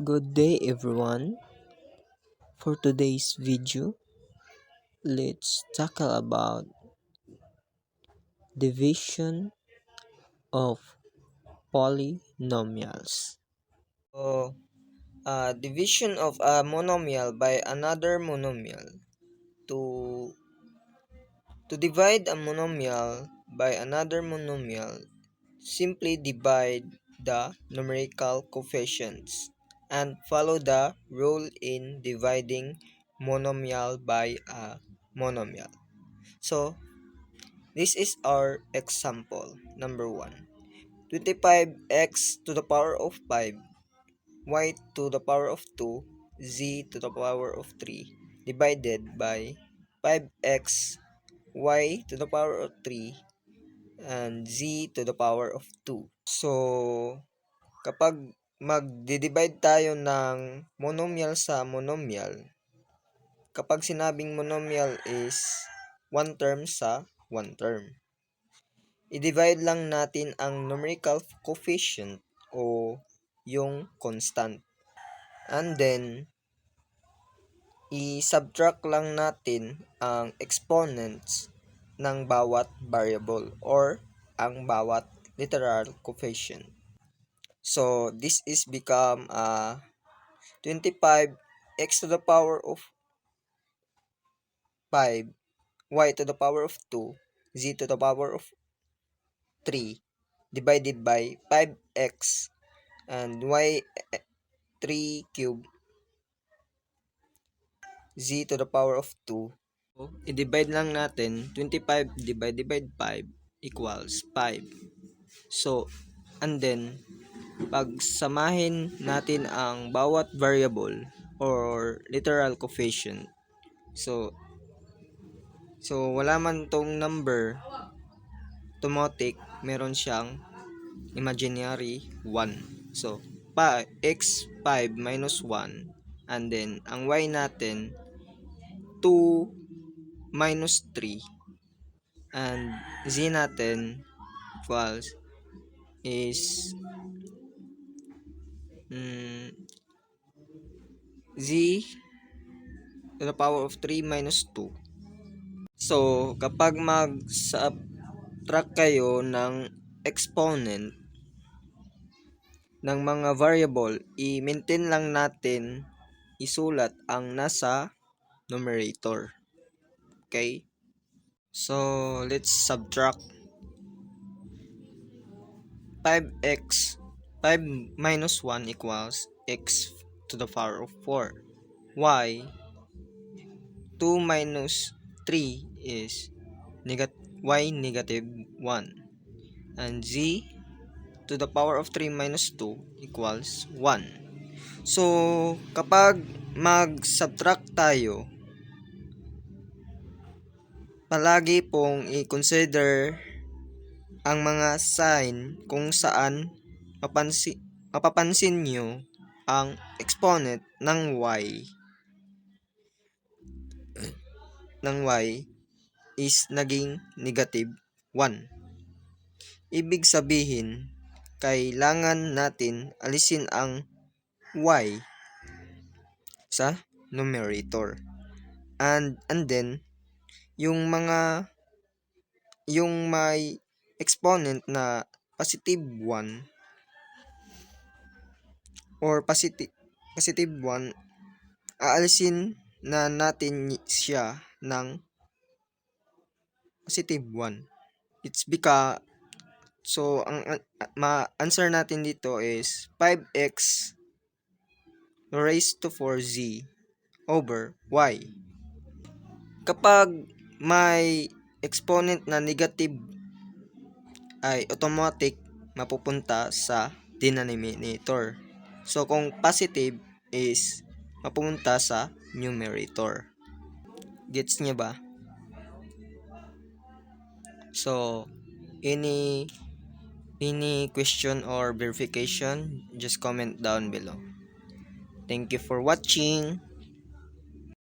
Good day everyone. For today's video, let's tackle about division of polynomials. So, division of a monomial by another monomial. To divide a monomial by another monomial, simply divide the numerical coefficients and follow the rule in dividing monomial by a monomial. So, this is our example. Number 1. 25x to the power of 5, y to the power of 2, z to the power of 3, divided by 5x, y to the power of 3, and z to the power of 2. So, kapag magdi-divide tayo ng monomial sa monomial, kapag sinabing monomial is one term sa one term, i-divide lang natin ang numerical coefficient o yung constant. And then, i-subtract lang natin ang exponents ng bawat variable or ang bawat literal coefficient. So, this is become 25x to the power of 5, y to the power of 2, z to the power of 3, divided by 5x and y 3 cube z to the power of 2. So, i-divide lang natin 25 divide 5 equals 5. So, and then, pagsamahin natin ang bawat variable or literal coefficient. So wala man tong number, automatic, meron siyang imaginary 1. So, x5 minus 1, and then, ang y natin, 2 minus 3, and z natin equals is z to the power of 3 minus 2. So, kapag mag-subtract kayo ng exponent ng mga variable, i-maintain lang natin isulat ang nasa numerator. Okay? So, let's subtract 5x 5 minus 1 equals x to the power of 4. Y 2 minus 3 is y negative 1. And z to the power of 3 minus 2 equals 1. So, kapag mag-subtract tayo, palagi pong i-consider ang mga sign kung saan mapapansin nyo ang exponent ng y is naging negative 1. Ibig sabihin, kailangan natin alisin ang y sa numerator. And then, yung may exponent na positive 1 or positive 1, aalisin na natin siya ng positive 1. It's because, so, ang answer natin dito is 5x raised to 4z over y. Kapag may exponent na negative, ay automatic mapupunta sa denominator. So, kung positive is mapupunta sa numerator. Gets niya ba? So, any question or verification, just comment down below. Thank you for watching.